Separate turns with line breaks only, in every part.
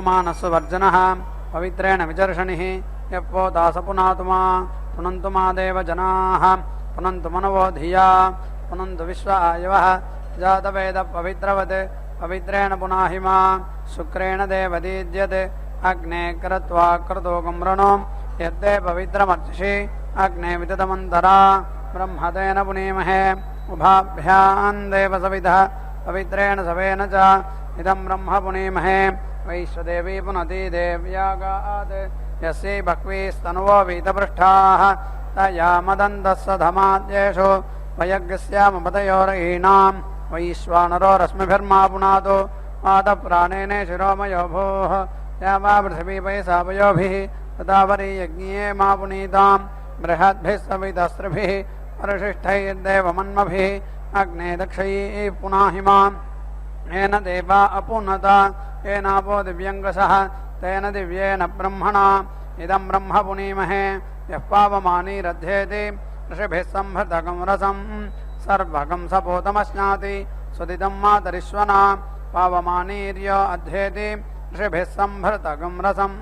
मानस्वर्जनः पवित्रेण विचर्षणिः यप्पोतास पुनातुमा पुनन्तु मा देव जनाः पुनन्तु मनवो धिया पुनन्तु विश्व आयवः जातवेद पवित्रवत् पवित्रेण पुनाहि मा शुक्रेण देवदीज्यते अग्ने कृत्वा क्रतोकं रणो यद्दे पवित्रमर्चिषि अग्ने विततमन्तरा ब्रह्मतेन पुनीमहे उभाभ्यां देवसविधः पवित्रेण सवेन च इदं ब्रह्म पुनीमहे वैश्वदेवी पुनति देव्यागात् यस्यै बह्वीस्तनुवो वीतपृष्ठाः तया मदन्तस्य धमाद्येषु वयज्ञस्यामपतयोरयीणां वैश्वानरो रश्मिभिर्मा पुनातु पादप्राणेन शिरोमयो भूः या वा पृथिवी पयसापयोभिः तथा वरीयज्ञे मा पुनीतां बृहद्भिः सवितस्त्रिभिः परिशिष्टैर्देवमन्मभिः अग्ने दक्षैः पुनाहि माम् येन देवा अपुनता येनापो दिव्यङ्गसः तेन दिव्येन ब्रह्मणा इदं ब्रह्म पुनीमहे यः पावमानीरध्येति ऋषिभिः संभृतकं रसं सर्वकं सपोतमश्नाति सुदितं मातरिश्वना पावमानीर्य अध्येति ऋषिभिः संभृतकं रसं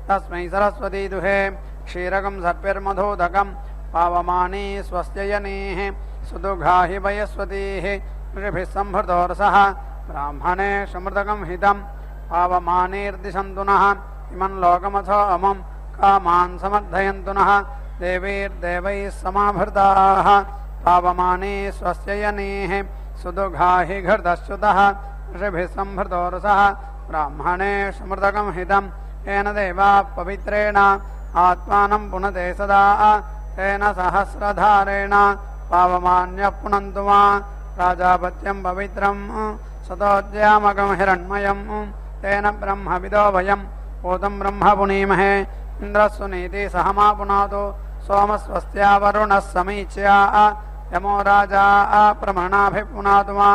तस्मै सरस्वती दुहे क्षीरकं सर्पिर्मधोदकं पावमानी स्वस्त्ययनीः सुदुघाहि वयस्वतीः ऋषिभिः संभृतो रसः ब्राह्मणे समृतकं हितं पावमानीर्दिशन्तु नः इमं लोकमथो अमं कामान् समर्थयन्तु नः देवीर्देवैः समाभृताः पावमानी स्वस्त्ययनीः सुदुघाहि घृतश्च्युतः ऋषिभिः संभृतो रसः ब्राह्मणे समृतकं हितं येन देवाः पवित्रेण आत्मानं पुनते सदा तेन सहस्रधारेण पावमान्यः पुनन्तु मा प्राजापत्यं पवित्रं सतोज्यामकं हिरण्मयं तेन ब्रह्मविदो वयं पूतं ब्रह्म पुनीमहे इन्द्रस्वनीति सह मा पुनातु सोमस्वस्त्या वरुणः समीच्या यमो राजा प्रमणाभिः पुनातु मा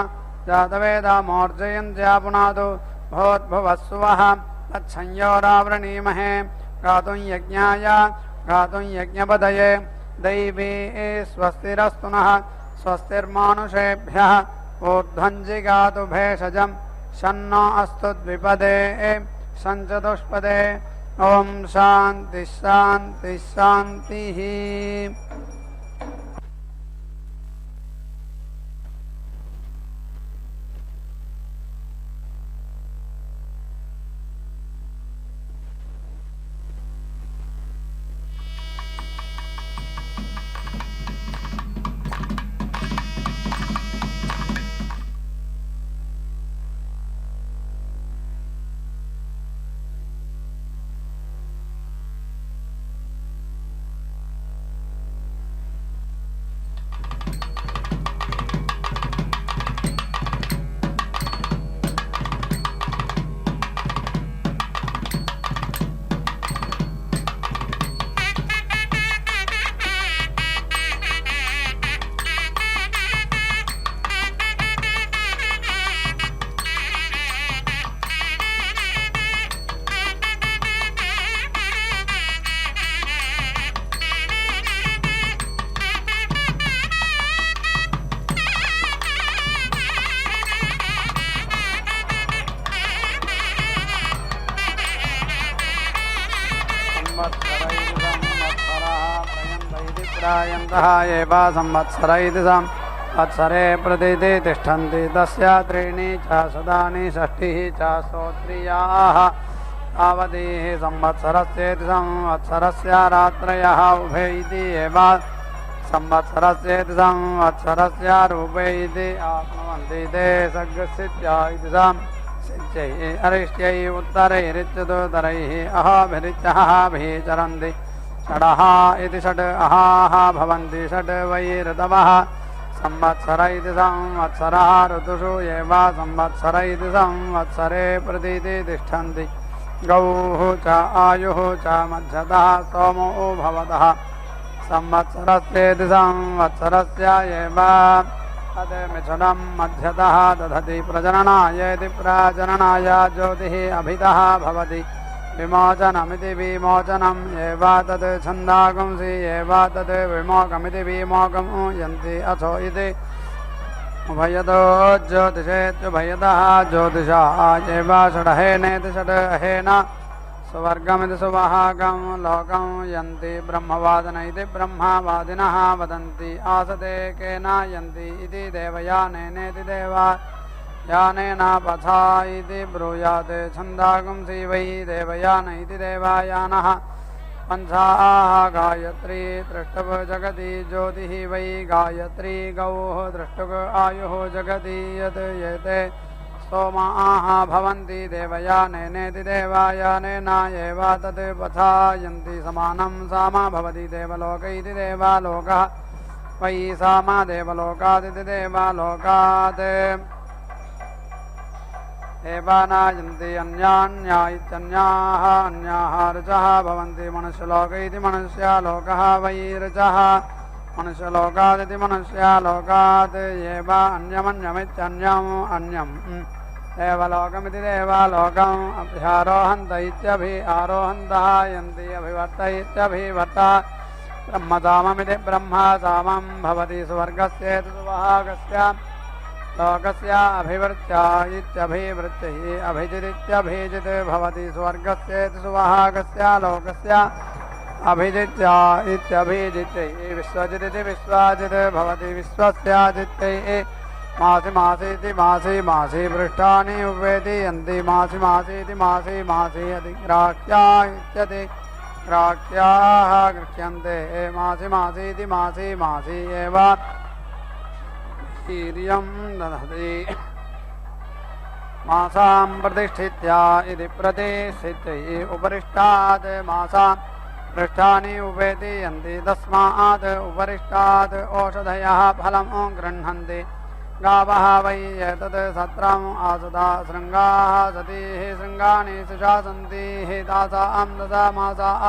जातवेदा मोर्जयन्त्या पुनातु भूद्भुवस्सुवः तच्छंयोरावृणीमहे गातुं यज्ञाय गातुं यज्ञपदये दैवी स्वस्तिरस्तु नः स्वस्तिर्मानुषेभ्यः ऊर्ध्वं जिगातु भेषजं शन्नो अस्तु द्विपदे सञ्चतुष्पदे ॐ शान्तिः शान्तिः शान्तिः। एव संवत्सर इति संवत्सरे प्रतीति तिष्ठन्ति तस्य त्रीणि च सदानि षष्टिः च स्तोत्रियाः तावतीः संवत्सरस्येति संवत्सरस्य रात्रयः उभे इति एव संवत्सरस्येति संवत्सरस्य रूपे इति आप्नुवन्ति ते सर्गस्थित्या इति सिच्यै अरिष्ट्यै उत्तरैरिच्यतुतरैः अहोभिरिच्यः चरन्ति षडः इति षड् अहाः भवन्ति षड् वै ऋतवः संवत्सर इति संवत्सरः ऋतुषु एव संवत्सर इति संवत्सरे प्रतीति तिष्ठन्ति गौः च आयुः च मध्यतः सोमो भवतः संवत्सरस्येति संवत्सरस्य एव तद् मिथुनं मध्यतः दधति प्रजननायेति प्रजननाय ज्योतिः अभितः भवति विमोचनमिति विमोचनम् एव तद् छन्दागुंसि एव तद् विमोकमिति विमोकं यन्ति अथो इति उभयतो ज्योतिषेत्युभयतः ज्योतिषाः एव षडहेनेति षडहेन स्वर्गमिति सुवहागं लोकं यन्ति ब्रह्मवादिन इति ब्रह्मवादिनः वदन्ति आसते केन यन्ति इति देवयानेनेति देवयानेन पथा इति ब्रूयात् छन्दागुंसि वै देवयान इति देवयानः पंचाः गायत्री द्रष्टुः जगति ज्योतिः वै गायत्री गौः द्रष्टुः आयुः जगति यत् एते सोमाः भवन्ति देवयानेनेति देवयानेन एव तत् पथायन्ति समानं सामा भवति देवलोक इति देवलोकः वै सामा देवलोकादिति देवलोकात् एवानायन्ति अन्यान्या इत्यन्याः अन्याः ऋचः भवन्ति मनुष्यलोक इति मनुष्यलोकः वै ऋचः मनुष्यलोकादिति मनुष्यलोकात् एव अन्यमन्यमित्यन्यम् अन्यम् देवलोकमिति देवलोकम् अभ्यारोहन्त इत्यभिआरोहन्तः यन्ति अभिवर्त इत्यभिवर्त ब्रह्मसाममिति ब्रह्मसामं भवति स्वर्गस्येति सुवहागस्य लोकस्य अभिवृत्या इत्यभिवृत्तिः अभिजिदित्यभिजित् भवति स्वर्गस्येति सुवहागस्य लोकस्य अभिजित्या इत्यभिजित्यैः विश्वजिदिति विश्वाजित् भवति विश्वस्याजित्यैः मासि मासीति मासि मासि पृष्ठानि उपेति यन्ति मासि मासीति मासि मासि अधिग्राह्या इत्यधिग्राह्याः गृह्यन्ते मासि मासीति मासि मासि एव वीर्यं दधति मासां प्रतिष्ठित्या इति प्रतिष्ठित्यै उपरिष्टात् मासां पृष्ठानि उपेति यन्ति तस्मात् उपरिष्टात् ओषधयः फलं गृह्णन्ति गावः वै एतत् सत्रम् आसदा शृङ्गाः सतीः शृङ्गानि सुशासन्ति तासां दशमासाः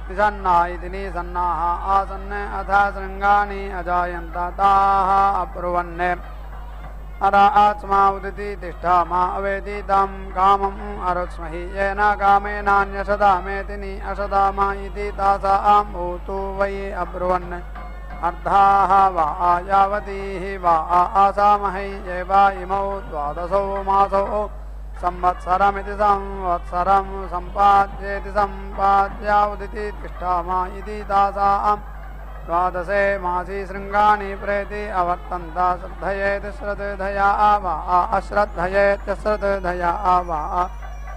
निसन्ना इति निसन्नाः आसन् अथ शृङ्गानि अजायन्त ताः अब्रुवन् अर आत्मा उदिति तिष्ठामा अवेति तं कामम् अरुत्स्महि येन कामेनान्यशदामेति अशदामा इति तासां भूतु वै अब्रुवन् अर्धाः वा यावतीः वा आसामहै एव इमौ द्वादशौ मासौ संवत्सरमिति संवत्सरं सम्पाद्येति सम्पाद्य उदिति तिष्ठामा इति तासां द्वादशे मासि शृङ्गानि प्रेति अवर्तन्त श्रद्धयेति श्रद्धया वा अश्रद्धयेत्यश्रद्धया वा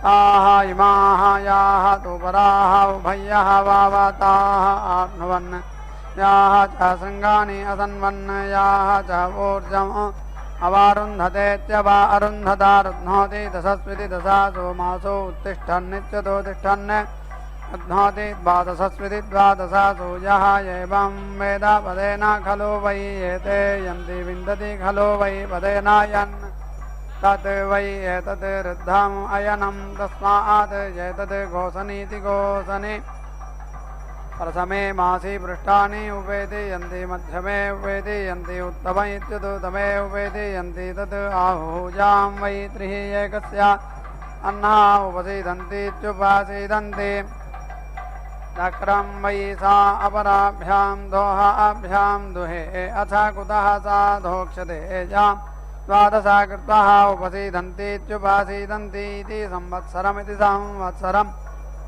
ताः इमाः याः तु पराः उभयः वावताः आप्नुवन् याः च शृङ्गानि असन्वन् याः च ऊर्जम् अवारुन्धतेत्यवा अरुन्धता रुध्नोति दशस्विति दशासु मासो उत्तिष्ठन्नित्यतो तिष्ठन् रुध्नोति द्वादशस्विति द्वादशासु यः एवं वेद पदेन खलु वै एते यन्ति विन्दति खलु वै पदेन यन् तत् वै एतत् रुद्धम् अयनं तस्मात् एतत् गोसनीति गोसनि प्रथमे मासि पृष्ठानि उपेति यन्ति मध्यमे उपेति यन्ति उत्तम इत्युत्तमे उपेति यन्ति तत् आहूजां वै त्रिः एकस्य अन्ना उपसीदन्ति इत्युपासीदन्ति चक्रं वै सा अपराभ्यां दोहाभ्यां दुहे अथ कुतः सा धोक्षते यां द्वादश कृत्वा उपसीदन्ति इत्युपासीदन्ति इति संवत्सरमिति संवत्सरम्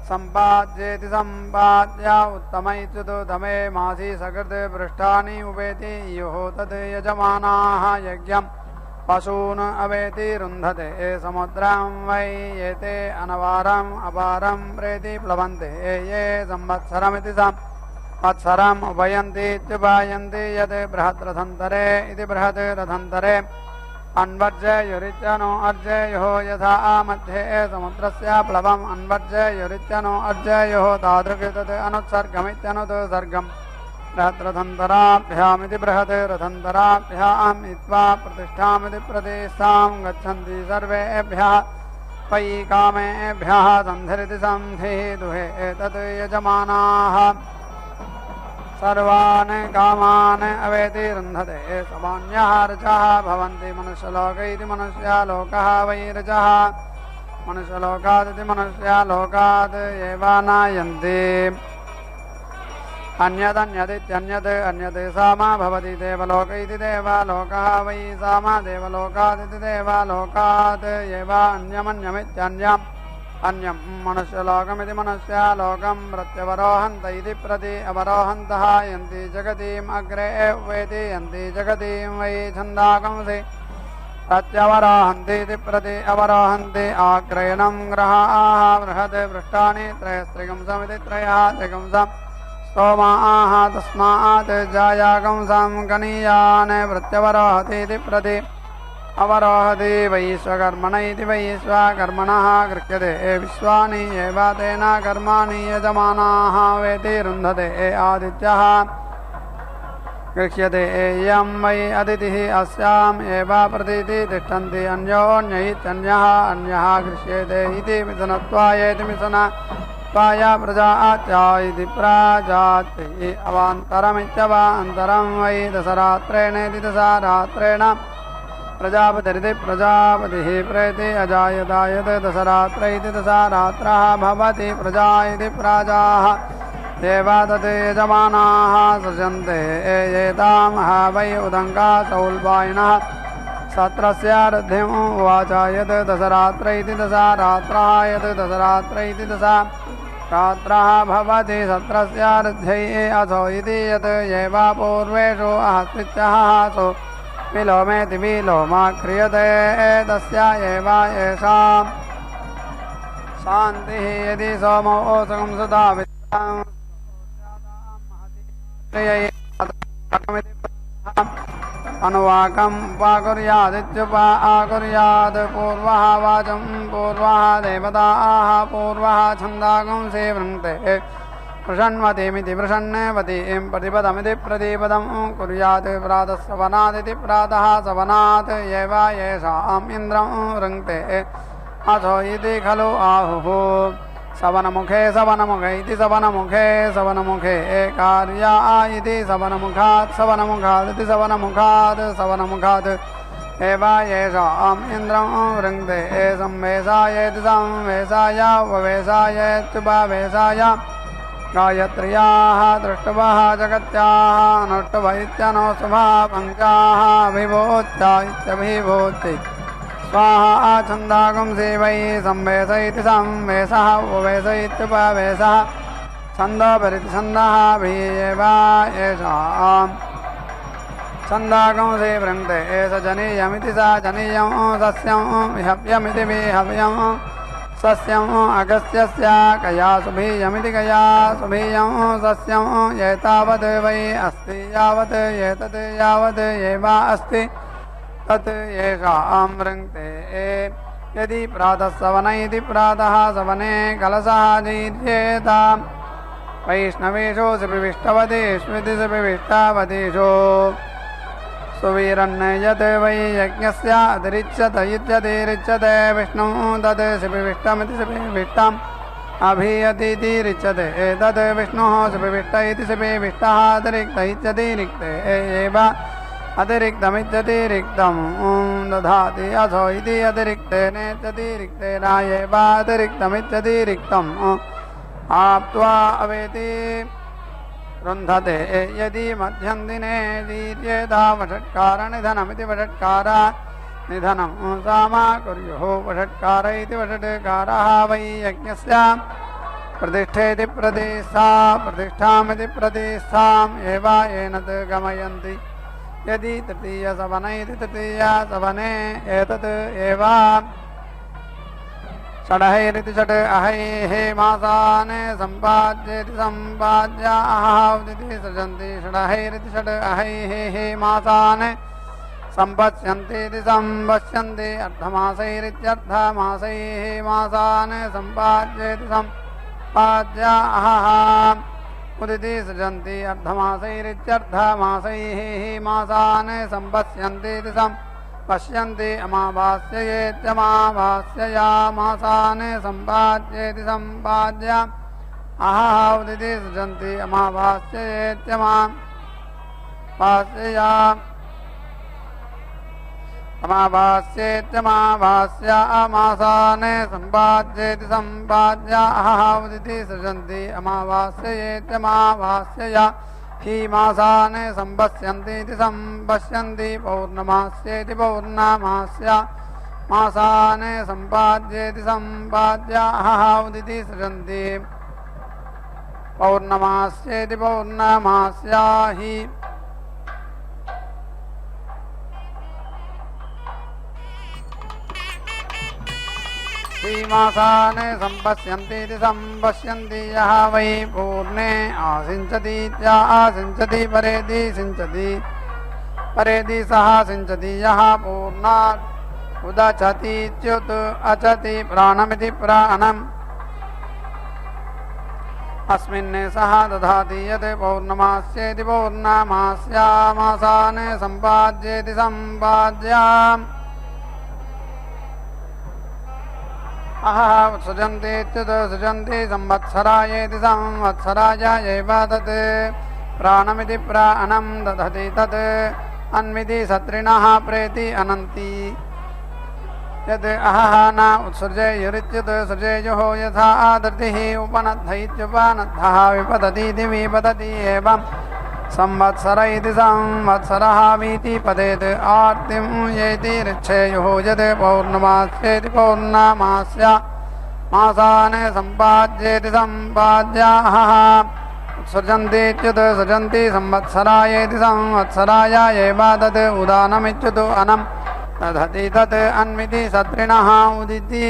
सम्पाद्येति सम्पाद्य उत्तमैत्युतमे मासि सकृत् पृष्ठानि उपेति युः तद् यजमानाः यज्ञं पशून् अवेति रुन्धते समुद्रं वै एते अनवारम् अपारं प्रेति प्लवन्ते ये संवत्सरमिति संवत्सरम् उपयन्ति इत्युपायन्ति यत् बृहद्रथन्तरे इति बृहत् रथन्तरे अन्वर्जयुरित्यनो अर्जयोः यथा मध्ये समुद्रस्य प्लवम् अन्वर्जयुरित्यनो अर्जयोः तादृक् तत् अनुत्सर्गमित्यनुत्सर्गम् बृहद्रथन्तराभ्यामिति बृहत् रथन्तराभ्याम् इत्वा प्रतिष्ठामिति प्रतिष्ठां गच्छन्ति सर्वेभ्यः वै कामेभ्यः सन्धिरिति सन्धिः दुहे एतत् यजमानाः सर्वान् कामान् अवेति रुन्धते सामान्यः ऋचः भवन्ति मनुष्यलोक इति मनुष्यलोकः वै ऋचः मनुष्यलोकादिति मनुष्यलोकात् एव नायन्ति अन्यदन्यदित्यन्यत् अन्यत् सामा भवति देवलोक इति देवालोकः वै सामा देवलोकादिति देवालोकात् एव अन्यमन्यमित्यन्यम् अन्यं मनुष्यलोकमिति मनुष्यालोकं प्रत्यवरोहन्त इति प्रति अवरोहन्तः यन्ति जगतीम् अग्रे वेति यन्ति जगतीं वै छन्दाकंसि प्रत्यवरोहन्ति इति प्रति अवरोहन्ति आग्रेणं ग्रहाः बृहत् पृष्ठानि त्रयस्त्रिगंसमिति त्रयः त्रिगंसम् स्तोमाः तस्मात् जायाकंसं गणीयान् प्रत्यवरोहति इति प्रति अवरोहति वैश्वकर्मण इति वैश्वकर्मणः गृह्यते विश्वानि एव तेन कर्माणि यजमानाः वेति रुन्धते आदित्यः गृह्यते यं वै अदितिः अस्याम् एव प्रतीति तिष्ठन्ति अन्योन्यैत्यन्यः अन्यः गृह्यते इति मिथुनत्वायेति मिथुनत्वाय प्रजात्या इति प्राजाति अवान्तरमित्यवान्तरं वै दशरात्रेणेति दशरात्रेण प्रजापतिरिति प्रजापतिः प्रेति अजायतायत् दशरात्र इति दशरात्रः भवति प्रजा इति प्राजाः देवा तत् यजमानाः सृजन्ते एतां वै उदङ्गा सौल्बायिनः सत्रस्य ऋद्धिम् उवाच यत् दशरात्र इति दशरात्रः यत् दशरात्र इति दशरात्रः भवति सत्रस्य ऋद्ध्यै असो इति यत् एव पूर्वेषु अहस्वित्यः असो विलोमेति विलोमा क्रियते तस्य एव येषां शान्तिः यदि सोमो ओसकं सुधा अनुवाकं वाकुर्यादित्युपाकुर्यात् पूर्वः वाचं पूर्वः देवताः पूर्वः छन्दागंसि वृङ्क्ते वृषण्वतीमिति वृषण्वतीं प्रतिपदमिति प्रतिपदं कुर्यात् प्रातः सवनादिति प्रातः सवनात् एव येषाम् इन्द्रं वृङ्क्ते अथो इति खलु आहुः सवनमुखे सवनमुख इति सवनमुखे सवनमुखे कार्या इति सवनमुखात् सवनमुखादिति सवनमुखात् सवनमुखात् एव येषाम् इन्द्रं वृङ्क्ते संवेशायेति संवेशाय उपवेशायेत्युपवेशाय गायत्र्याः दृष्टवः जगत्याः अनुष्टव इत्यनुष्टवः पञ्चाः अभिभूत्या इत्यभिभूति स्वाहा छन्दागुंसि वै संवेश इति संवेशः उपवेश इत्युपवेशः छन्दोपरिति छन्दः एव येषाम् छन्दागुंसि वृङ्क्ते एष जनीयमिति स जनीयं सस्यं विहव्यमिति विहव्यं सस्यम् अगस्त्यस्य कया सुभीयमिति कया सुभीयं सस्यं एतावत् वै अस्ति यावत् एतत् यावत् एव अस्ति तत् येषां वृङ्क्ते यदि प्रातः सवन इति प्रातः सवने कलशः जीर्येत वैष्णवेषु सुविष्टवतीष्विति सुविष्टवतीषु सुवीरन् यत् वै यज्ञस्य अतिरिच्यत इत्यतिरिच्यते विष्णुः तत् सुविष्टमिति सुविष्टम् अभियतीतिरिच्यते तत् विष्णुः सुविष्ट इति सुविष्टः अतिरिक्त इत्यतिरिक्ते एव अतिरिक्तमित्यतिरिक्तं दधाति अथो इति अतिरिक्तेनेत्यतिरिक्तेन एव अतिरिक्तमित्यतिरिक्तम् आप्त्वा अवेति रुन्धते यदि मध्यं दिने दीर्येता वषट्कार निधनमिति वषट्कार निधनं सामा कुर्युः वषट्कार इति वषट्कारः वै यज्ञस्य प्रतिष्ठेति प्रतिष्ठा प्रतिष्ठामिति प्रतिष्ठाम् एव येन गमयन्ति यदि तृतीयसवन इति तृतीयसवने एतत् एव षडहैरिति षड् अहैः मासान् सम्पाद्येति सम्पाद्य अहावदिति सृजन्ति षडहैरिति षड् अहैः मासान् सम्पश्यन्तीति सम्पश्यन्ति अर्धमासैरित्यर्धमासैः मासान् सम्पाद्येति सम्पाद्य अहः उदिति सृजन्ति अर्धमासैरित्यर्धमासैः मासान् सम्पश्यन्तीति पश्यन्ति अमावास्ययेत्यमावास्यया मासान् सम्पाद्येति सम्पाद्य अहः उदिति सृजन्ति अमावास्ययेत्यमावास्यया अमावास्येत्यमावास्यामासाने सम्पाद्येति सम्पाद्याः उदिति सृजन्ति अमावास्येत्यमावास्यया हि मासाने सम्पश्यन्तीति सम्पश्यन्ति पौर्णमास्येति पौर्णमास्या मासाने सम्पाद्येति सम्पाद्याः उदिति सृजन्ति पौर्णमास्येति पौर्णमास्या हि मासाने सम्पश्यन्तीति सम्पश्यन्ति यः वै पूर्णे आसिञ्चतीत्या आसिञ्चति परेति सिञ्चति परेति सः सिञ्चति यः पूर्णात् उदचतीत्युत अचति प्राणमिति प्राणम् अस्मिन् सः दधाति यत् पौर्णमास्येति पौर्णमास्या मासाने सम्पाद्येति सम्पाद्याम् सृजन्ति सृजन्ति संवत्सरायेति संवत्सराय एव तत् प्राणमिति प्राणं दधति तत् अन्विति सत्रिणः प्रेति अनन्ति यद् अहः न उत्सृजेयुरिच्युत् सृजेयुः यथा धृतिः उपनद्धैत्युपनद्धः विपततीति विपतति एवं संवत्सर इति संवत्सरः वीति पदेत् आर्तिं येति ऋच्छेयुः यद् पौर्णमास्येति पौर्णमास्या मासाने सम्पाद्येति सम्पाद्याः उत्सृजन्तीत्युत् सृजन्ति संवत्सरायेति संवत्सराय एव तत् उदानमिच्युत् अनं दधति तत् अन्विति सत्रिणः उदिति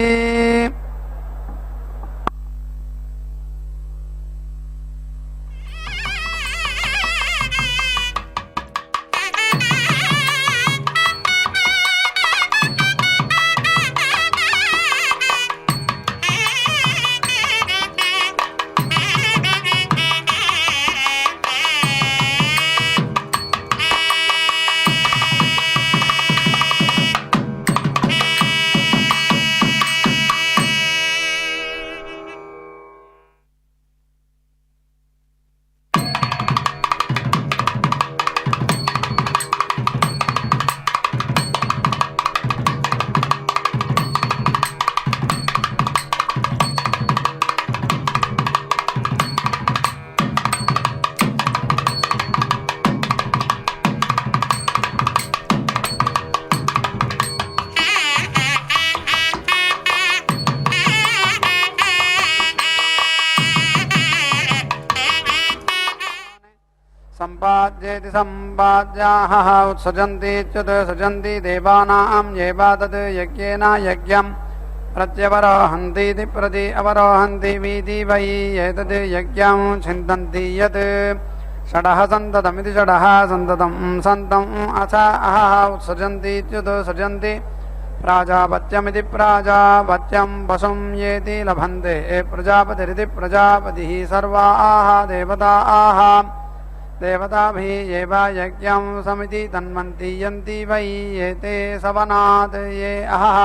सम्पाद्येति सम्पाद्याः उत्सृजन्तीत्युत् सृजन्ति देवानां येव तत् यज्ञेन यज्ञं प्रत्यवरोहन्तीति प्रति अवरोहन्ति वीति वै एतत् यज्ञं चिन्तन्ति यत् षडः सन्ततमिति षडः सन्ततं सन्तम् अथ अहः उत्सृजन्तीत्युत् सृजन्ति प्राजापत्यमिति प्राजापत्यं वसुं येति लभन्ते प्रजापतिरिति प्रजापतिः सर्वाः देवताः देवताभिः एव यज्ञं समिति तन्वन्ति यन्ति वै एते सवनात् ये अहः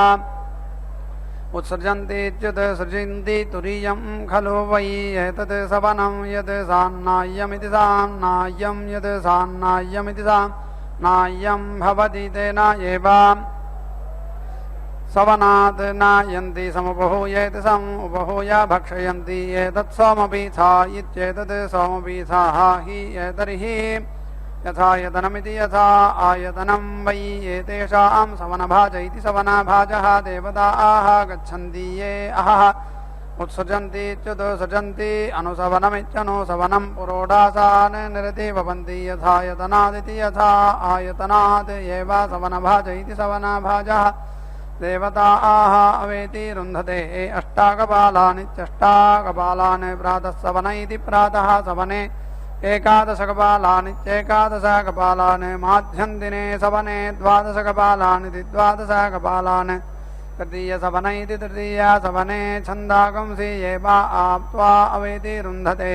उत्सृजन्तीत्युत् सृजन्ति तुरीयं खलु वै एतत् सवनं यत् सान्नाय्यमिति सान्नाय्यं यत् सान्नाय्यमिति सान्नाय्यं भवति तेन एव सवनात् नायन्ति समुपहूयेति समुपहूय भक्षयन्ति एतत् सोमपीठा इत्येतत् सोमपीठाः हि एतर्हि यथायतनमिति यथा आयतनं वै एतेषां सवनभाज इति सवनभाजः देवताः गच्छन्ति ये अहः उत्सृजन्तीत्युत् सृजन्ति अनुसवनमित्यनुसवनं पुरोडासान् निरति भवन्ति यथायतनादिति यथा आयतनात् एव सवनभाज इति सवनभाजः देवताः अवेति रुन्धते अष्टाकपालानित्यष्टाकपालान् प्रातः सवन इति प्रातः सवने एकादशकपालानित्येकादशकपालान् माध्यन्दिने सवने द्वादशकपालानिति द्वादशकपालान् तृतीयसवन इति तृतीयसवने छन्दागंसि एव आप्त्वा अवेति रुन्धते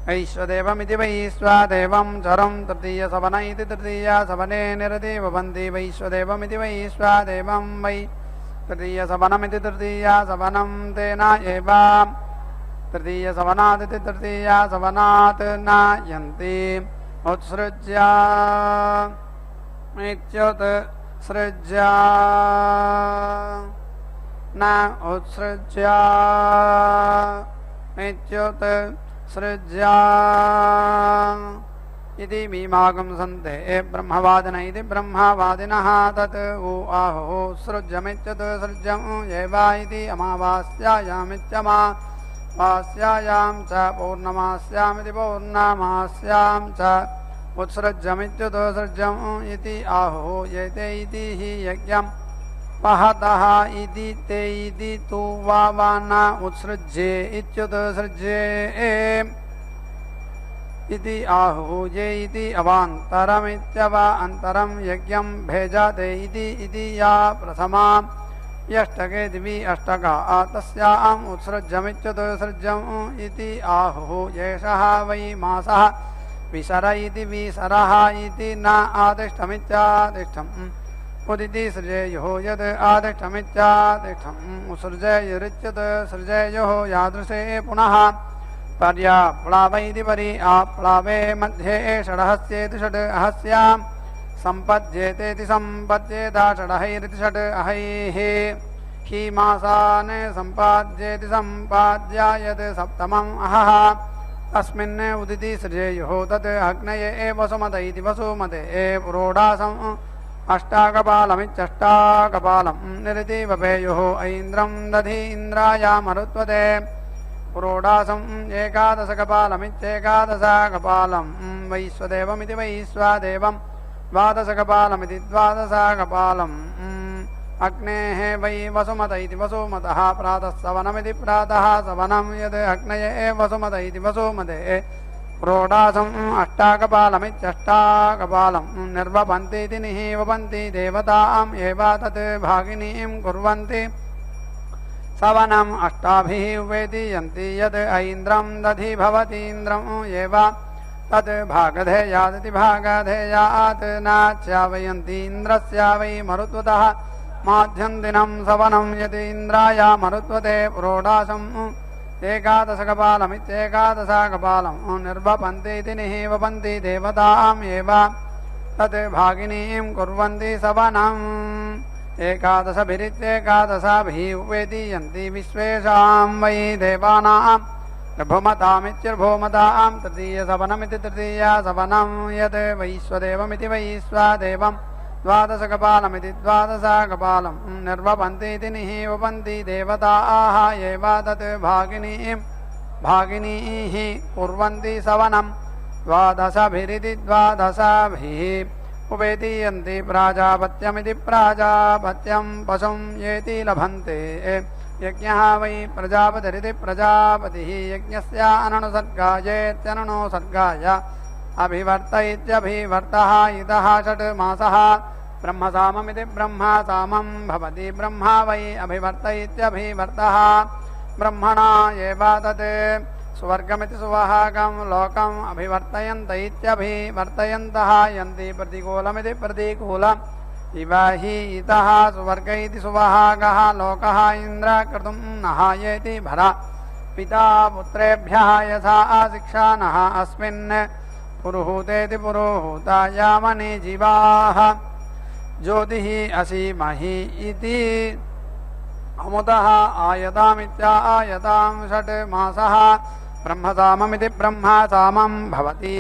वैश्वदेवमिति वैश्वदेवं चरं तृतीयसवन इति तृतीयसवने निरति भवन्ति वैश्वदेवमिति वैश्वदेवं वै तृतीयसवनमिति तृतीयसवनं तेन एव तृतीयसवनादिति तृतीयसवनात् नायन्ति उत्सृज्य इत्युत् सृज्या न उत्सृज्या इत्युत सृज्या इति मीमागं सन्ते ब्रह्मवादिन इति ब्रह्मवादिनः तत् उ आहो सृज्यमित्युत सृज्यं एवा इति अमावास्यायामित्यमावास्यायां च पौर्णमास्यामिति पौर्णमास्यां च उत्सृज्यमित्युत सृज्यं इति आहो येते इति हि यज्ञं पहतः इति ते इति तु वा न उत्सृज्ये इत्युत सृज्ये इति आहूये इति अवान्तरमित्यवा अन्तरं यज्ञं भेजाते इति या प्रथमा यष्टके दिवि अष्टका तस्याम् उत्सृज्यमित्युत सृज्यम् इति आहुः एषः वै मासः विसर इति विसरः इति न आदिष्टमित्यादिष्टम् उदिति सृजेयुः यद् आदिष्टमित्यादिष्टम् उत्सृजेयुरित्युत सृजेयुः यादृशे पुनः पर्याप्लावैति परि आप्लावे मध्ये षडहस्येति षड् अहस्यां सम्पद्येतेति सम्पद्येत षडहैरिति षड् अहैः हि मासान् सम्पाद्येति सम्पाद्यायत् सप्तमम् अहः तस्मिन् उदिति सृजेयुः तत् अग्नये वसुमत इति वसुमते पुरोडासम् अष्टाकपालमित्यष्टाकपालं निरिति वपेयुः ऐन्द्रं दधि इन्द्राय मरुत्वते पुरोडासम् एकादशकपालमित्येकादशकपालं वैश्वदेवमिति वैश्वदेवं द्वादशकपालमिति द्वादशकपालम् अग्नेः वै वसुमत इति वसुमतः प्रातः सवनमिति प्रातः सवनं यद् अग्नये वसुमत इति वसुमते पुरोडासम् अष्टाकपालमित्यष्टाकपालं निर्वपन्ति इति निवपन्ति देवताम् एव तत् भागिनीं कुर्वन्ति सवनम् अष्टाभिः वेदीयन्ति यद् ऐन्द्रं दधि भवतीन्द्रम् एव तत् भागधेयादिति भागधेयात् न च्यावयन्ति इन्द्रस्य वै मरुत्वतः माध्यं दिनं सवनं यदि इन्द्राय मरुत्वते पुरोडासम् एकादशकपालमित्येकादशकपालं निर्वपन्ति इति निवपन्ति देवताम् एव तत् भागिनीं कुर्वन्ति सवनम् एकादशभिरित्येकादशाभिः वेदीयन्ति विश्वेषां वै देवानां र्भुमतामित्यर्भुमतां तृतीयसवनमिति तृतीयसवनं यत् वैश्वदेवमिति वैश्वदेवं द्वादशकपालमिति द्वादशकपालं निर्वपन्ति इति निवपन्ति देवताः एव तत् भागिनीः कुर्वन्ति सवनं द्वादशभिरिति द्वादशभिः उपेतीयन्ति प्राजापत्यमिति प्राजापत्यं पशुं येति लभन्ते यज्ञः वै प्रजापतिरिति प्रजापतिः यज्ञस्य अननुसर्गायेत्यननुसर्गाय अभिवर्त इत्यभिवर्तः इतः षट् मासः ब्रह्मसाममिति ब्रह्मसामं भवति ब्रह्मा वै अभिवर्त इत्यभिवर्तः ब्रह्मणा एव तत् स्वर्गमिति सुवहागं लोकम् अभिवर्तयन्त इत्यभिवर्तयन्तः यन्ति प्रतिकूलमिति प्रतिकूलम् इव हि इतः सुवर्ग इति सुवहागः लोकः इन्द्र कर्तुं नः येति भरा पिता पुत्रेभ्यः यथा शिक्षा नः अस्मिन् पुरुहूतेति पुरुहूतायामनि जीवाः ज्योतिः असीमहि इति अमुतः आयतामित्यायतां षट् मासः ब्रह्मसाममिति ब्रह्मसामं भवति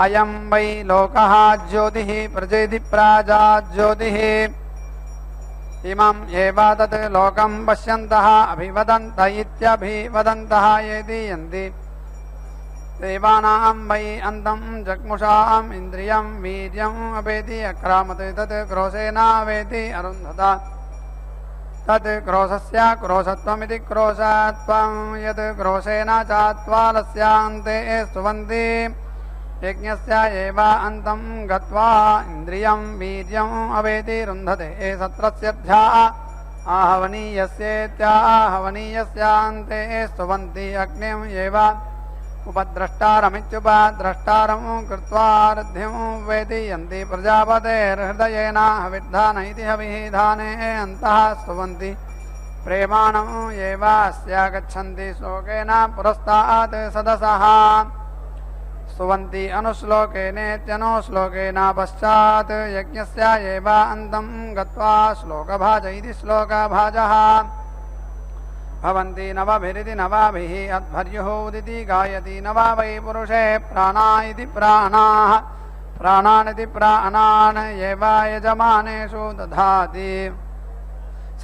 अयं वै लोकः ज्योतिः प्रजेति प्राजाज्योतिः इमम् एव तत् लोकं पश्यन्तः अभिवदन्त इत्यभिवदन्तः येदीयन्ति देवानां वै अन्तं जग्मुषाम् इन्द्रियं वीर्यम् अपेति अक्रामत् तत् क्रोशेनावेति अरुन्धत तत् क्रोशस्य क्रोशत्वमिति क्रोशत्वं यत् क्रोशेन चात्वालस्यान्ते स्तुवन्ति यज्ञस्य एव अन्तं गत्वा इन्द्रियं वीर्यम् अवेति रुन्धते सत्रस्यर्ध्या आहवनीयस्येत्याहवनीयस्यान्ते स्तुवन्ति अग्निम् एव उपद्रष्टारमित्युपद्रष्टारं कृत्वा ऋद्धिं वेदीयन्ति प्रजापतेर्हृदयेन हविर्धान इति हविधाने अन्तः स्तुवन्ति प्रेमाणम् एव अस्य गच्छन्ति श्लोकेन पुरस्तात् सदसः स्तुवन्ति अनुश्लोकेनेत्यनुश्लोकेन पश्चात् यज्ञस्य एव अन्तं गत्वा श्लोकभाज इति श्लोकभाजः भवन्ति नवभिरिति नवाभिः अध्वर्युः उदिति गायति नवा वै पुरुषे प्राणा इति प्राणाः प्राणानिति प्राणान् एव यजमानेषु दधाति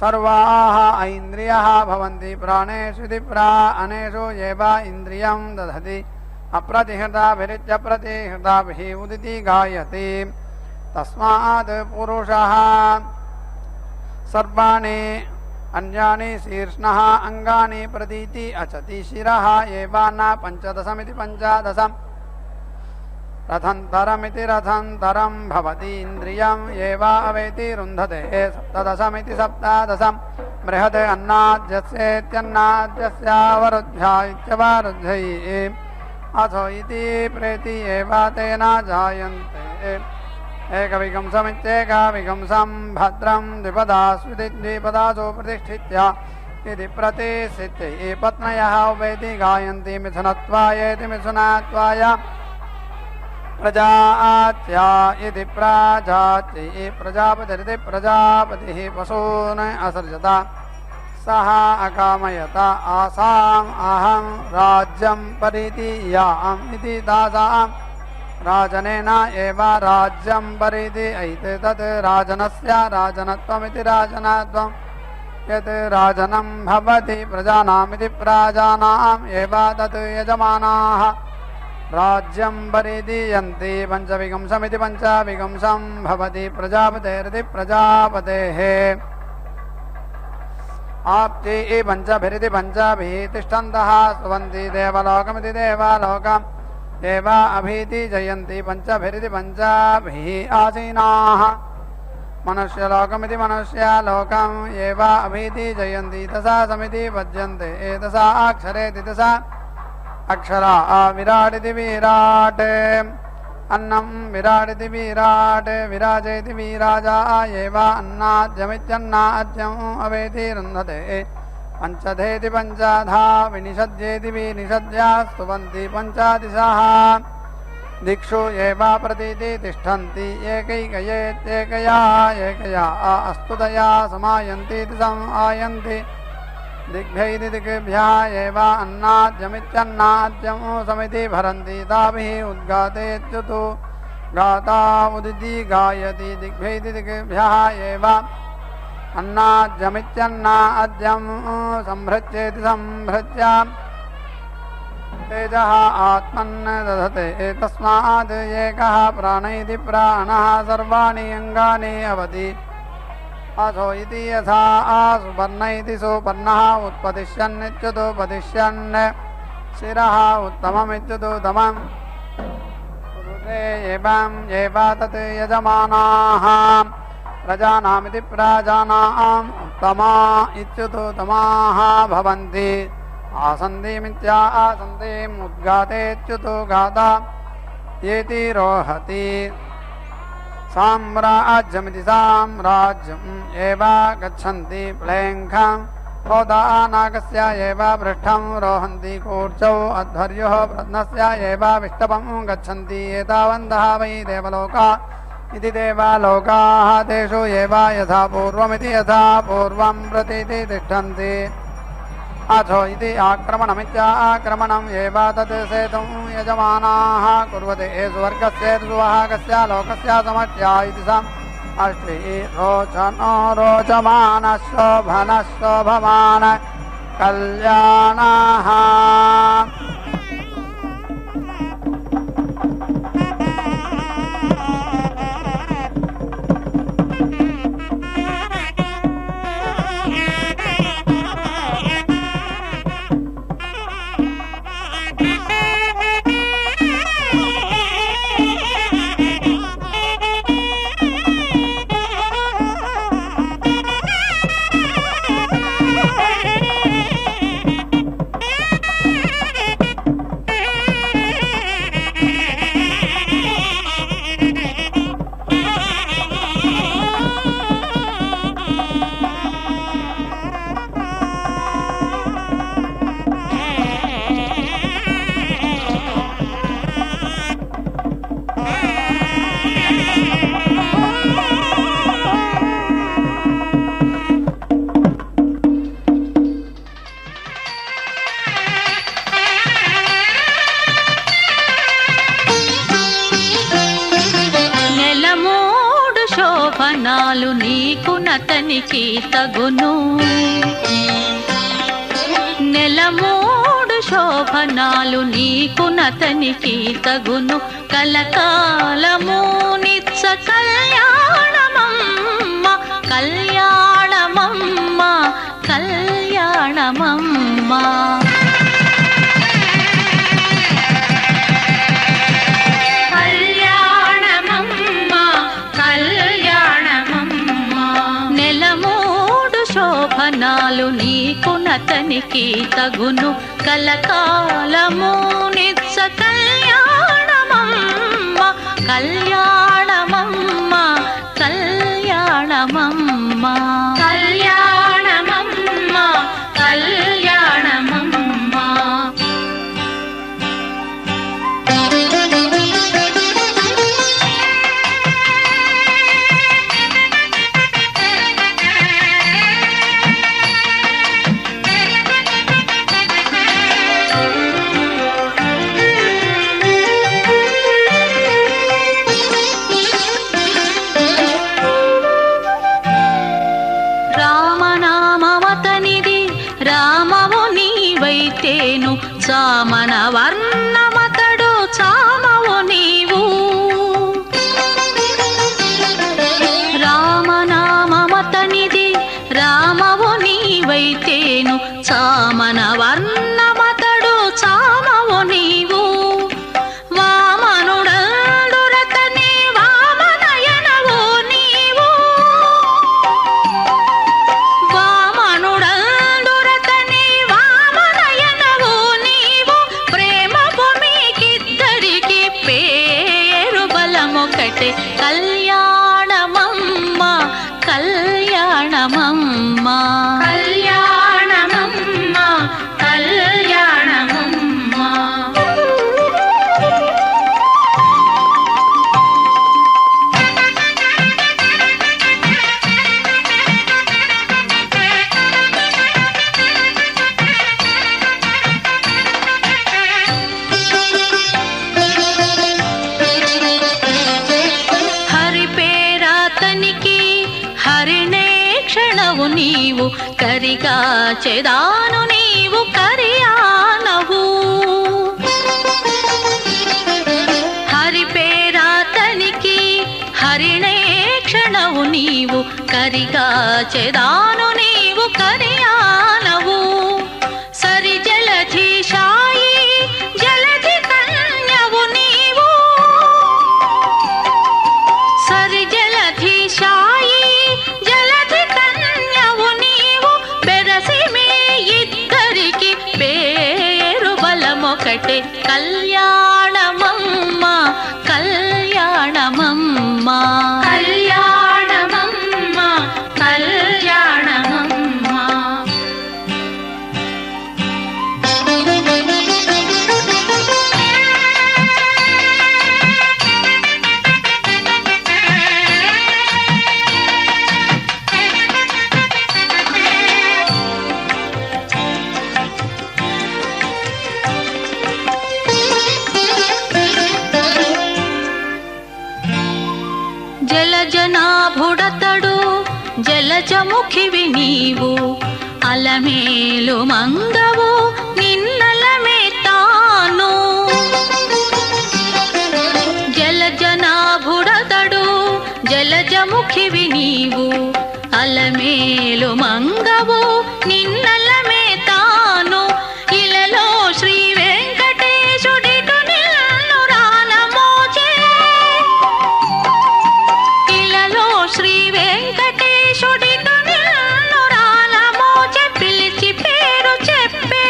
सर्वाः ऐन्द्रियाः भवन्ति प्राणेषु इति प्राणेषु एव इन्द्रियं दधति अप्रतिहृताभिरित्यप्रतिहृताभिः उदिति गायति तस्मात् पुरुषः सर्वाणि अन्यानि शीर्ष्णः अङ्गानि प्रतीति अचति शिरः एव न पञ्चदशमिति पञ्चदशम् रथन्तरमिति रथन्तरं भवति इन्द्रियम् एव अवेति रुन्धते सप्तदशमिति सप्तदशम् बृहत् अन्नाद्यस्येत्यन्नाद्यस्यावरुद्ध्या इत्यवरुद्धैः अथो इति प्रेति एव तेन जायन्ते एकविगंसमित्येकविगंसं भद्रं द्विपदास्विति द्विपदासु प्रतिष्ठित्य इति प्रतिष्ठित्यै पत्न्यः उभेति गायन्ति मिथुनत्वायेति मिथुनत्वाय प्रजात्या इति प्राजात्यै प्रजापतिरिति प्रजापतिः पशून् असृजत सः अकामयत आसाम् अहं राज्यं परितीयाम् इति तासाम् राजनेन एव राज्यं परिति ऐते तत् राजनस्य राजनत्वमिति राजनत्वं यत् राजनं भवति प्रजानामिति प्रजानाम् एव तत् यजमानाः राज्यं परिदीयन्ति पञ्चविगंसमिति पञ्चविगंसं भवति प्रजापतेरिति प्रजापतेः आप्ति पञ्चभिरिति पञ्चभिः तिष्ठन्तः स्तुवन्ति देवलोकमिति देवलोकम् एव अभीति जयन्ति पञ्चभिरिति पञ्चभिः आसीनाः मनुष्यलोकमिति मनुष्यलोकम् एव अभीति जयन्ति तथा समिति भज्यन्ते एतसा अक्षरेति तथा अक्षरा विराटिति विराट् अन्नं विराटिति विराट् विराजेति विराजा एव अन्नाद्यमित्यन्नाद्यम् अवेति रुन्धते पञ्चधेति पञ्चधा विनिषद्येति विनिषद्या स्तुवन्ति पञ्चदिशः दिक्षु एव प्रतीति तिष्ठन्ति एकैकयेत्येकया एकया अस्तुतया समायन्ति समायन्ति दिग्भ्यैति दिग्भ्यः एव अन्नाद्यमित्यन्नाद्यं समिति भरन्ति ताभिः उद्गातेत्युतु गाता उदिति गायति दिग्भ्यैति दिग्भ्यः एव अन्नाद्यमित्यन्नाद्यं संभृत्येति संभृत्य तेजः आत्मन् दधते तस्मात् एकः प्राण इति प्राणः सर्वाणि अङ्गानि अवति अथो इति यथा सुपर्ण इति सुपर्णः उत्पतिष्यन्नित्युदुपतिष्यन् शिरः उत्तममित्युदुत्तमम् कुरुते एवम् एव तत् यजमानाः प्रजानामिति प्रजानाम् उत्तमा इत्युदुत्तमाः भवन्ति आसन्दिमित्या आसन्दिम् उद्गातेत्युतो गाता येति रोहति साम्राज्यमिति साम्राज्यम् एव गच्छन्ति प्लेङ्खं पौदानाकस्य एव पृष्ठं रोहन्ति कूर्चौ अध्वर्योः प्रत्नस्य एव विष्टपं गच्छन्ति एतावन्तः वै देवलोका इति देवलोकाः तेषु एव यथा पूर्वमिति यथा पूर्वं प्रतीति तिष्ठन्ति अथो इति आक्रमणमित्याक्रमणम् एव तत् सेतुं यजमानाः कुर्वते स्वर्गस्य सुवाहकस्य लोकस्य समट्या इति सम् अष्टि रोचनो रोचमानः शोभनः शोभमानः कल्याणः
శోభనాలు నీకు నతనికి తగును. నెల మూడు శోభనాలు నీకు నతనికి తగును. కలకాలము నిత్య కళ్యాణమమ్మ కళ్యాణమమ్మ కళ్యాణమమ్మ. శోభనాలు నీకు నతనికి తగును. కలకాలము నిత్య కళ్యాణమమ్మ కళ్యాణమమ్మ కళ్యాణమమ్మ కళ్యాణమమ్మ కళ్యాణమమ్మ. చామన వర్ణమతడు చామవు నీవు. రామనామమతనిది రామవు నీవైతేను చామన వర్ణమతడు చామవు నీవు. వామనుడందురతని వామనయనవు నీవు. వామనుడందురతని వామనయనవు నీవు. ప్రేమ భూమికిద్దరికి పేరు బలమొకటే కళ్యాణమమ్మ కళ్యాణమమ్మ కళ్యాణమమ్మ కళ్యాణమమ్మ. హరి పేరాతనికి హరినే క్షణవు నీవు. కరిగా చెదాను నీవు కరియానవు. హరి పేరాతనికి హరినే క్షణవు నీవు. కరిగా చెదాను నీవు కరియానవు. సరి జలధి శాయి జలధి కన్యవు నీవు. సరి జలధి శాయి జలధి కన్యవు నీవు. బెరసి మీ ఇద్దరికి పేరు బలమొకటే కళ్యాణమమ్మ కళ్యాణమమ్మ కళ్యాణమమ్మ కళ్యాణమమ్మ. జలజనాభుడతడు జలజముఖివి నీవు. అలమేలు మంగవు నిన్నలమే తాను. జలజనాభుడతడు జలజముఖివి నీవు. అలమేలు మంగవు నిన్నలమే తాను. ఇలలో శ్రీ వెంకటేశుడిటు నిన్ను రానమోచే. ఇలలో శ్రీ వెంకటేశుడిటు నిన్ను రానమోచే. పిలిచి పేరు చెప్పే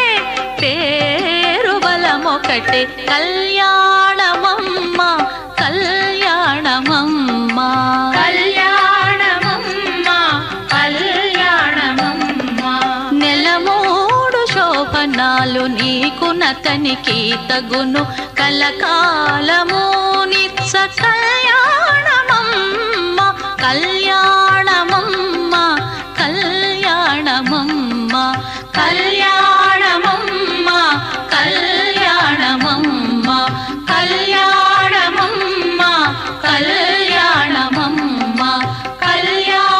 పేరు బలమొకటే కళ్యాణమమ్మ కళ్యాణమమ్మ కళ్యాణమమ్మ కళ్యాణమమ్మ. నెల మూడు శోభనాలు నీకు నతనికి తగును. కలకాలము నిత్య కళ్యాణమమ్మ కళ్యాణమమ్మ కళ్యాణమమ్మ కళ్యాణమమ్మ కళ్యాణమమ్మ కళ్యాణమమ్మ కళ్యాణమమ్మ కళ్యాణ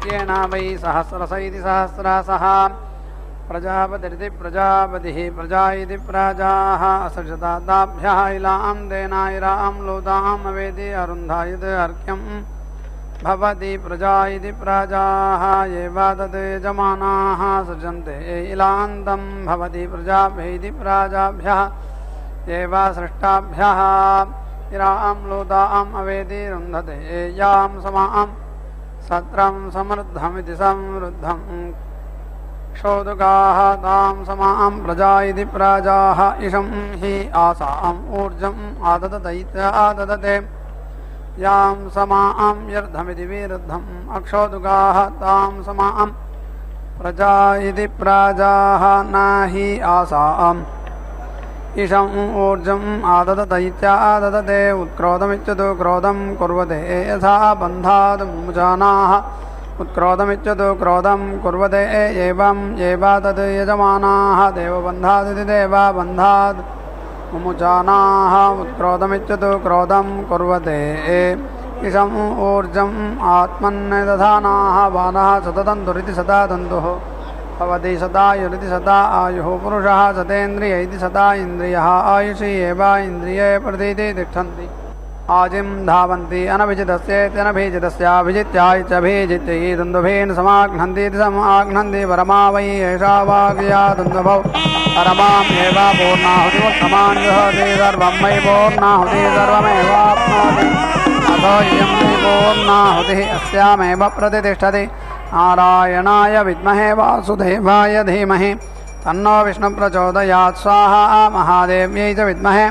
दैत्येन वै सहस्रश इति सहस्रासः प्रजापतिरिति प्रजापतिः प्रजा इति प्रजाः असृजताभ्यः इलां देनायिरां लोताम् अवेदि अरुन्धायत् अर्घ्यं भवति प्रजा इति प्रजाः एव तद् यजमानाः सृजन्ते इलान्तं भवति प्रजाभ्यः इति प्रजाभ्यः एव सृष्टाभ्यः इरां लोताम् अवेदि रुन्धते यां समां सत्रं समृद्धमिति समृद्धं क्षोदुकाः तां समां प्रजा इति प्रजाः इषं हि आसाम् ऊर्जम् आददते यां समां यर्धमिति विरुद्धम् अक्षोदुकाः तां समां प्रजा इति प्रजाः न हि आसाम् इषम् ऊर्जम् आददते उत्क्रोधमिच्छतु क्रोधं कुर्वते यथा बन्धात् मुमुचानाः उत्क्रोधमिच्छतु क्रोधं कुर्वते एवं तद् यजमानाः देवबन्धादिति देवबन्धात् मुमुचानाः उत्क्रोधमिच्छतु क्रोधं कुर्वते इषम् ऊर्जम् आत्मन्यदधानाः बाणः सततन्तुरिति सदा तन्तुः भवति सदायुरिति सदा आयुः पुरुषः सतेन्द्रिय इति सदा इन्द्रियः आयुषि एव इन्द्रिये प्रतीति तिष्ठन्ति आजिं धावन्ति अनभिजितस्येत्यनभिजितस्याभिजित्यायित्यभिजित्यै दुन्दुभेन समाघ्नन्तीति समाघ्नन्ति परमा वै एषा वाक्या दुन्दुभौ परमाम् एव पूर्णाहुतिमुत्तमान् जुहोति सर्वं वै पूर्णाहुतिः सर्वमेवाप्नोति अथो इयं वै पूर्णाहुतिः अस्यामेव प्रतिष्ठति नारायणाय विद्महे वासुदेवाय धीमहि तन्नो विष्णुप्रचोदयात् स्वाहा महादेव्यै च विद्महे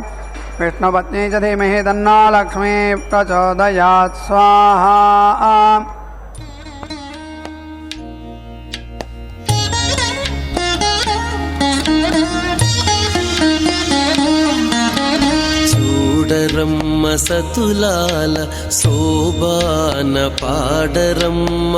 विष्णुपत्नी च धीमहि तन्नो लक्ष्मी प्रचोदयात् स्वाहा
చూడరమ్మ సతులాల శోభాన పాడరమ్మ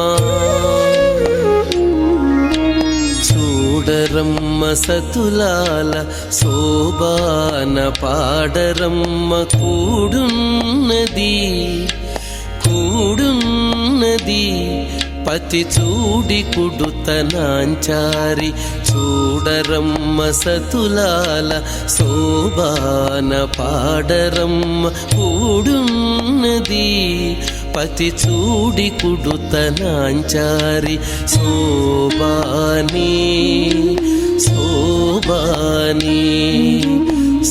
చూడరమ్మ సతులాల శోభాన పాడరమ్మ కూడున్నది పతి చూడి కుడుతనాంచారి చూడరమ్మ సతులాల శోభాన పాడరమ్మ కూడున్నది పతి చూడి కుడుతనాంచారి శోభాని శోభాని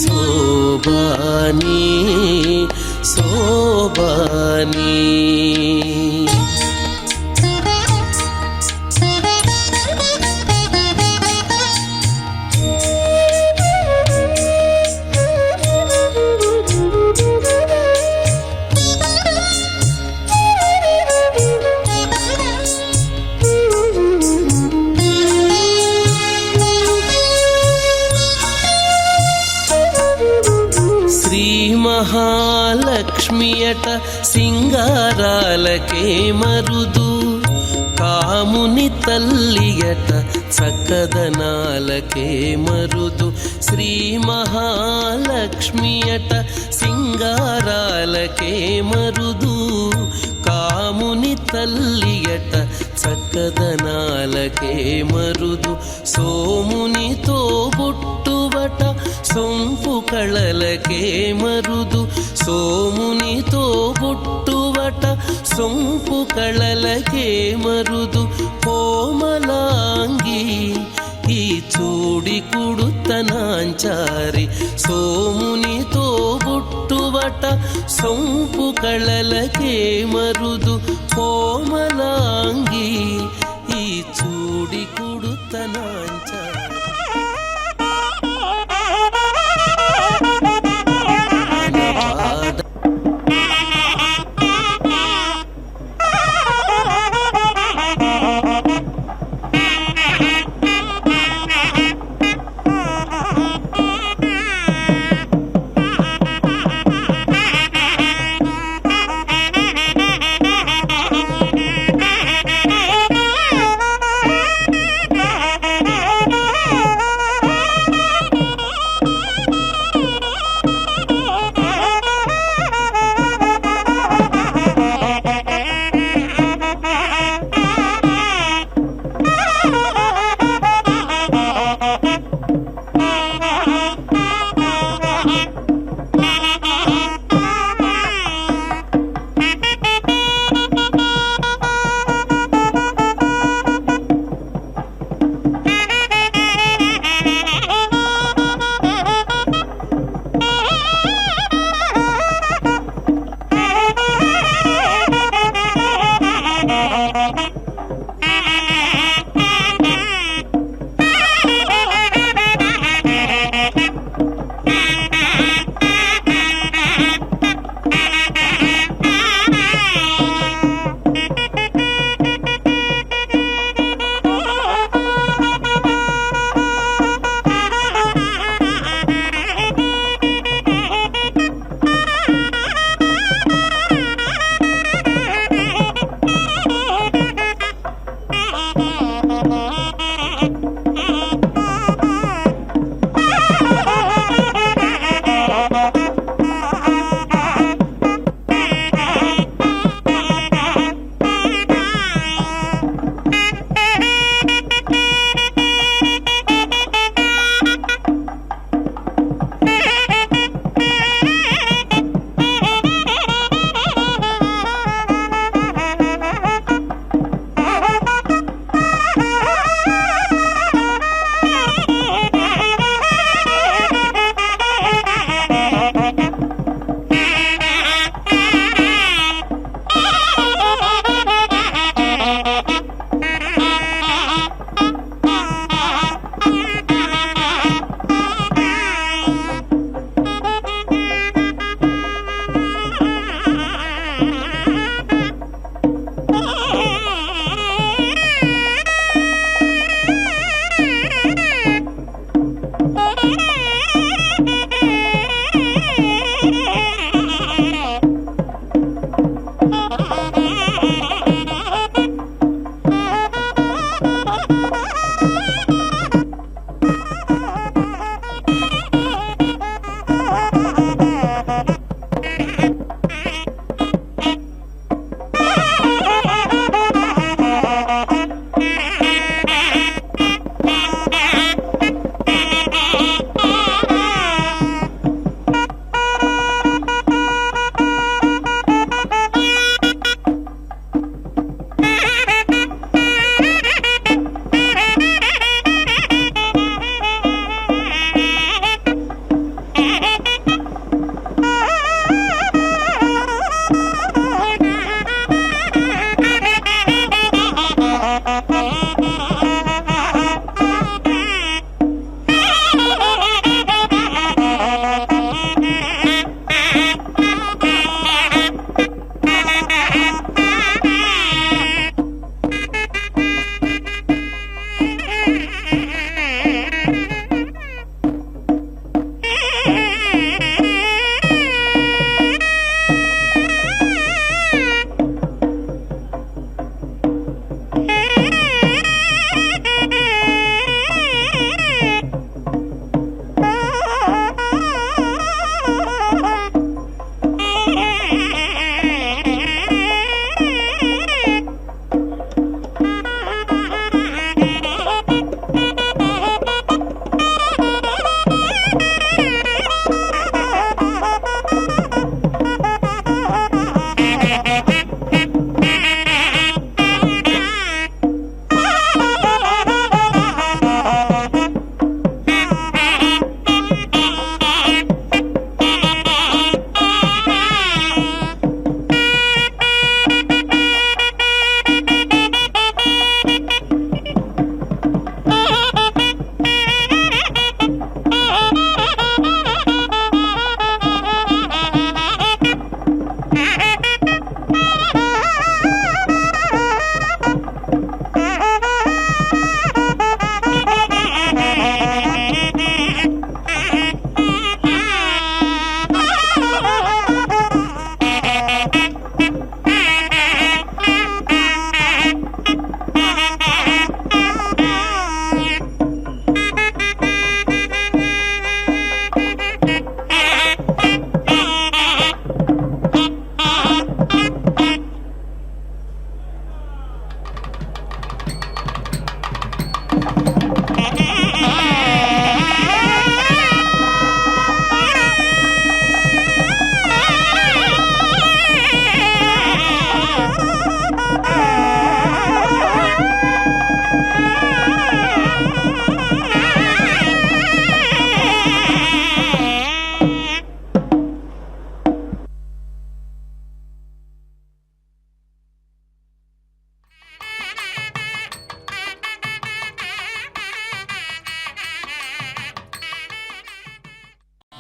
శోభాని శోభాని మహాలక్ష్మియట సింగారాలకే మరుదు కాముని తల్లియట చక్కదనాలకే మరుదు శ్రీ మహాలక్ష్మియట సింగారాలకే మరుదు కాముని తల్లియట చక్కదనాలకే మరుదు సోమునితో బొట్టువట సొంపు కళలకే మరుదు సోమునితో బొట్టువట సొంపు కళలకే మరుదు కోమలాంగి ఈ చూడి కుడుతనాంచారి సోమునితో బొట్టువట సొంపు కళలకే మరుదు కోమలాంగి ఈ చూడి కుడుతనాంచారి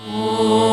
ఓ